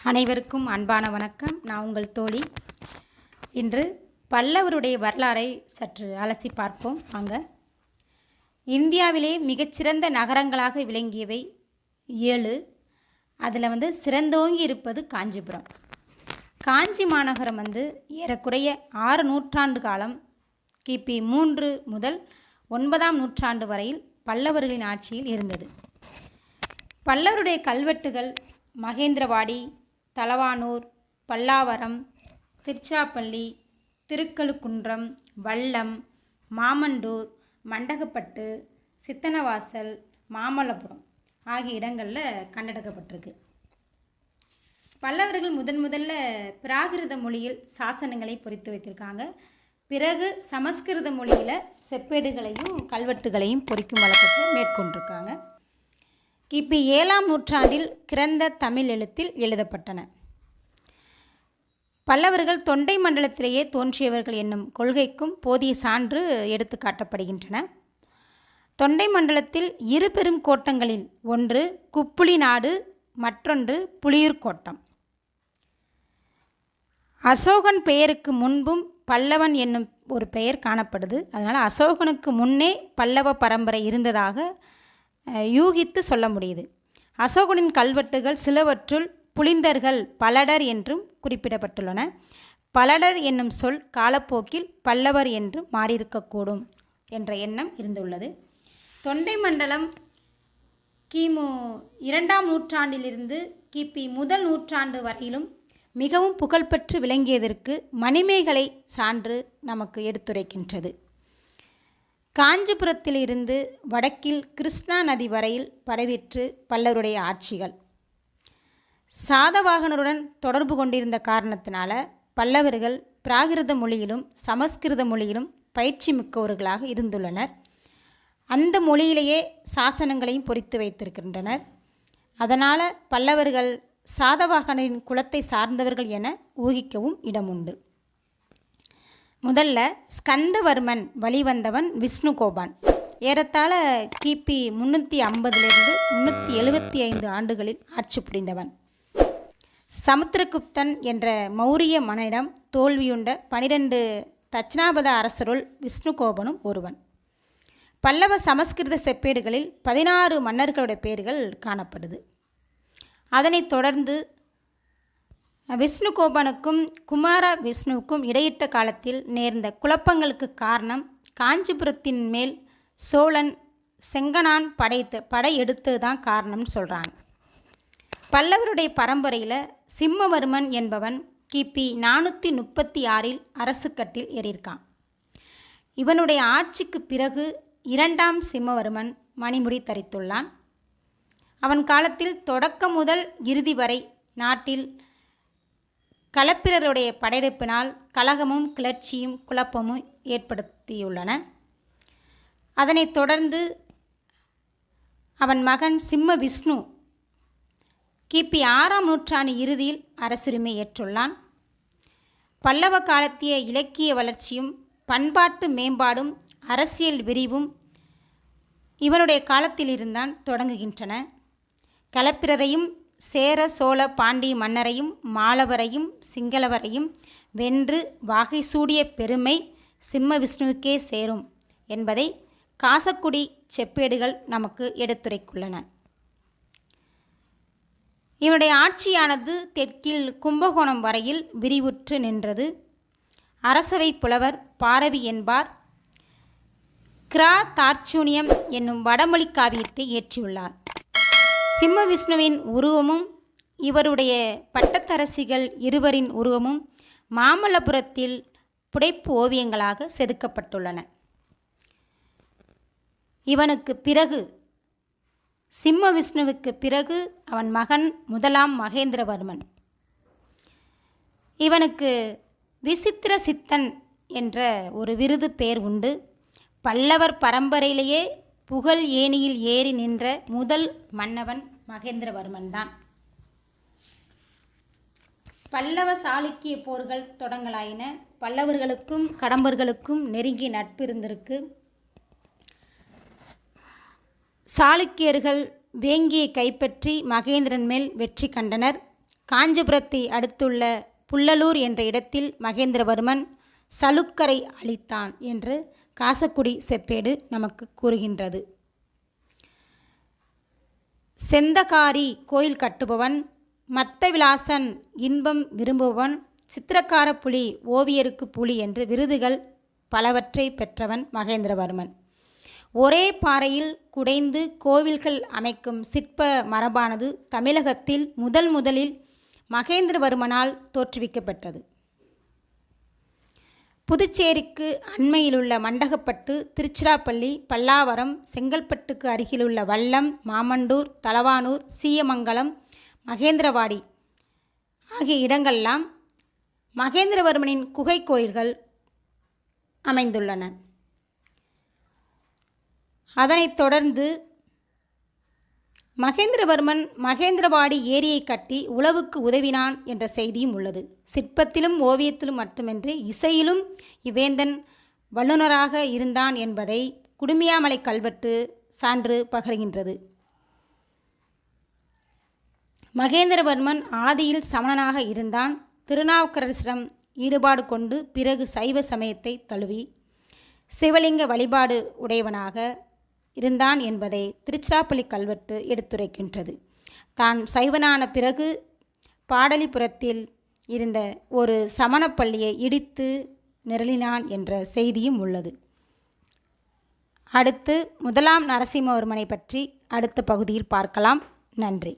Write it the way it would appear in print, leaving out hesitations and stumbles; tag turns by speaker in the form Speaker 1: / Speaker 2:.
Speaker 1: அனைவருக்கும் அன்பான வணக்கம். நான் உங்கள் தோழி. இன்று பல்லவருடைய வரலாறை சற்று அலசி பார்ப்போம் வாங்க. இந்தியாவிலே மிகச்சிறந்த நகரங்களாக விளங்கியவை 7. அதில் சிறந்தோங்கி இருப்பது காஞ்சிபுரம். காஞ்சி மாநகரம் ஏறக்குறைய 6 நூற்றாண்டு காலம் கிபி 3 முதல் 9ஆம் நூற்றாண்டு வரையில் பல்லவர்களின் ஆட்சியில் இருந்தது. பல்லவருடைய கல்வெட்டுகள் மகேந்திரவாடி, தலவானூர், பல்லாவரம், திருச்சிராப்பள்ளி, திருக்கழுக்குன்றம், வல்லம், மாமண்டூர், மண்டகப்பட்டு, சித்தனவாசல், மாமல்லபுரம் ஆகிய இடங்களில் கண்டெடுக்கப்பட்டிருக்கு. பல்லவர்கள் முதல்ல பிராகிருத மொழியில் சாசனங்களை பொறித்து வைத்திருக்காங்க. பிறகு சமஸ்கிருத மொழியில் செப்பேடுகளையும் கல்வெட்டுகளையும் பொறிக்கும் வழக்கத்தை மேற்கொண்டிருக்காங்க. கிபி 7ஆம் நூற்றாண்டில் கிரந்த தமிழ் எழுத்தில் எழுதப்பட்டன. பல்லவர்கள் தொண்டை மண்டலத்திலேயே தோன்றியவர்கள் என்னும் கொள்கைக்கும் போதிய சான்று எடுத்து காட்டப்படுகின்றன. தொண்டை மண்டலத்தில் 2 பெரும் கோட்டங்களில் ஒன்று குப்புளி நாடு, மற்றொன்று புலியூர் கோட்டம். அசோகன் பெயருக்கு முன்பும் பல்லவன் என்னும் ஒரு பெயர் காணப்படுது. அதனால் அசோகனுக்கு முன்னே பல்லவ பரம்பரை இருந்ததாக யூகித்து சொல்ல முடியுது. அசோகனின் கல்வெட்டுகள் சிலவற்றுள் புலிந்தர்கள் பல்லடர் என்றும் குறிப்பிடப்பட்டுள்ளன. பல்லடர் என்னும் சொல் காலப்போக்கில் பல்லவர் என்று மாறியிருக்கக்கூடும் என்ற எண்ணம் இருந்துள்ளது. தொண்டை மண்டலம் கிமு 2ஆம் நூற்றாண்டிலிருந்து கிபி 1 நூற்றாண்டு வரையிலும் மிகவும் புகழ்பெற்று விளங்கியதற்கு மணிமேகலை சான்று நமக்கு எடுத்துரைக்கின்றது. காஞ்சிபுரத்திலிருந்து வடக்கில் கிருஷ்ணா நதி வரையில் பரவிற்று பல்லவருடைய ஆட்சிகள். சாதவாகனருடன் தொடர்பு கொண்டிருந்த காரணத்தினால பல்லவர்கள் பிராகிருத மொழியிலும் சமஸ்கிருத மொழியிலும் பயிற்சி மிக்கவர்களாக இருந்துள்ளனர். அந்த மொழியிலேயே சாசனங்களையும் பொறித்து வைத்திருக்கின்றனர். அதனால் பல்லவர்கள் சாதவாகனரின் குலத்தை சார்ந்தவர்கள் என ஊகிக்கவும் இடமுண்டு. முதல்ல ஸ்கந்தவர்மன் வழிவந்தவன் விஷ்ணுகோபான். ஏறத்தாழ கிபி 350 375 ஆண்டுகளில் ஆட்சி புரிந்தவன். சமுத்திரகுப்தன் என்ற மௌரிய மன்னனிடம் தோல்வியுண்ட 12 தட்சிணாபத அரசருள் விஷ்ணுகோபனும் ஒருவன். பல்லவ சமஸ்கிருத செப்பேடுகளில் 16 மன்னர்களுடைய பெயர்கள் காணப்படுது. அதனைத் தொடர்ந்து விஷ்ணுகோபனுக்கும் குமார விஷ்ணுவுக்கும் இடையிட்ட காலத்தில் நேர்ந்த குழப்பங்களுக்கு காரணம் காஞ்சிபுரத்தின் மேல் சோழன் செங்கணான் படை எடுத்தது தான் காரணம்னு சொல்கிறாங்க. பல்லவருடைய பரம்பரையில் சிம்மவர்மன் என்பவன் கிபி 436 அரசுக்கட்டில் ஏறியிருக்கான். இவனுடைய ஆட்சிக்கு பிறகு 2ஆம் சிம்மவர்மன் மணிமுடி தரித்துள்ளான். அவன் காலத்தில் தொடக்கம் முதல் இறுதி வரை நாட்டில் களப்பிரருடைய படையெடுப்பினால் கலகமும் கிளர்ச்சியும் குழப்பமும் ஏற்படுத்தியுள்ளன. அதனைத் தொடர்ந்து அவன் மகன் சிம்ம விஷ்ணு கிபி 6ஆம் நூற்றாண்டு இறுதியில் அரசுரிமை ஏற்றுள்ளான். பல்லவ காலத்திய இலக்கிய வளர்ச்சியும் பண்பாட்டு மேம்பாடும் அரசியல் விரிவும் இவனுடைய காலத்தில் இருந்தான் தொடங்குகின்றன. களப்பிரரையும் சேர சோழ பாண்டிய மன்னரையும் மாலவரையும் சிங்களவரையும் வென்று வாகை சூடிய பெருமை சிம்ம விஷ்ணுவுக்கே சேரும் என்பதை காசக்குடி செப்பேடுகள் நமக்கு எடுத்துரைத்துள்ளன. இவனுடைய ஆட்சியானது தெற்கில் கும்பகோணம் வரையில் விரிவுற்று நின்றது. அரசவை புலவர் பாரவி என்பார் கிரா தார்ச்சூனியம் என்னும் வடமொழி காவியத்தை இயற்றியுள்ளார். சிம்ம விஷ்ணுவின் உருவமும் இவருடைய பட்டத்தரசிகள் இருவரின் உருவமும் மாமல்லபுரத்தில் புடைப்பு ஓவியங்களாக செதுக்கப்பட்டுள்ளன. இவனுக்கு பிறகு சிம்ம விஷ்ணுவுக்கு பிறகு அவன் மகன் 1ஆம் மகேந்திரவர்மன். இவனுக்கு விசித்திர சித்தன் என்ற ஒரு விருது பெயர் உண்டு. பல்லவர் பரம்பரையிலேயே புகழ் ஏணியில் ஏறி நின்ற முதல் மன்னவன் மகேந்திரவர்மன் தான். பல்லவ சாளுக்கிய போர்கள் தொடங்கலாயின. பல்லவர்களுக்கும் கடம்பர்களுக்கும் நெருங்கிய நட்பு இருந்திருக்கு. சாளுக்கியர்கள் வேங்கியை கைப்பற்றி மகேந்திரன் மேல் வெற்றி கண்டனர். காஞ்சிபுரத்தை அடுத்துள்ள புல்லலூர் என்ற இடத்தில் மகேந்திரவர்மன் சலுக்கரை அளித்தான் என்று காசக்குடி செப்பேடு நமக்கு கூறுகின்றது. செந்தகாரி கோயில் கட்டுபவன், மத்தவிலாசன் இன்பம் விரும்புபவன், சித்திரக்கார புலி ஓவியருக்கு புலி என்று விருதுகள் பலவற்றை பெற்றவன் மகேந்திரவர்மன். ஒரே பாறையில் குடைந்து கோவில்கள் அமைக்கும் சிற்ப மரபானது தமிழகத்தில் முதலில் மகேந்திரவர்மனால் தோற்றுவிக்கப்பட்டது. புதுச்சேரிக்கு அண்மையிலுள்ள மண்டகப்பட்டு, திருச்சிராப்பள்ளி, பல்லாவரம், செங்கல்பட்டுக்கு அருகிலுள்ள வல்லம், மாமண்டூர், தலவானூர், சீயமங்கலம், மகேந்திரவாடி ஆகிய இடங்கள்லாம் மகேந்திரவர்மனின் குகை கோயில்கள் அமைந்துள்ளன. அதனைத் தொடர்ந்து மகேந்திரவர்மன் மகேந்திரவாடி ஏரியை கட்டி உழவுக்கு உதவினான் என்ற செய்தியும் உள்ளது. சிற்பத்திலும் ஓவியத்திலும் மட்டுமின்றி இசையிலும் இவ்வேந்தன் வல்லுநராக இருந்தான் என்பதை குடுமியாமலை கல்வெட்டு சான்று பகர்கின்றது. மகேந்திரவர்மன் ஆதியில் சமணனாக இருந்தான். திருநாவுக்கரசிடம் ஈடுபாடு கொண்டு பிறகு சைவ சமயத்தை தழுவி சிவலிங்க வழிபாடு உடையவனாக இருந்தான் என்பதை திருச்சிராப்பள்ளி கல்வெட்டு எடுத்துரைக்கின்றது. தான் சைவனான பிறகு பாடலிபுரத்தில் இருந்த ஒரு சமணப்பள்ளியை இடித்து நிரளினான் என்ற செய்தியும் உள்ளது. அடுத்து முதலாம் நரசிம்மவர்மனை பற்றி அடுத்த பகுதியில் பார்க்கலாம். நன்றி.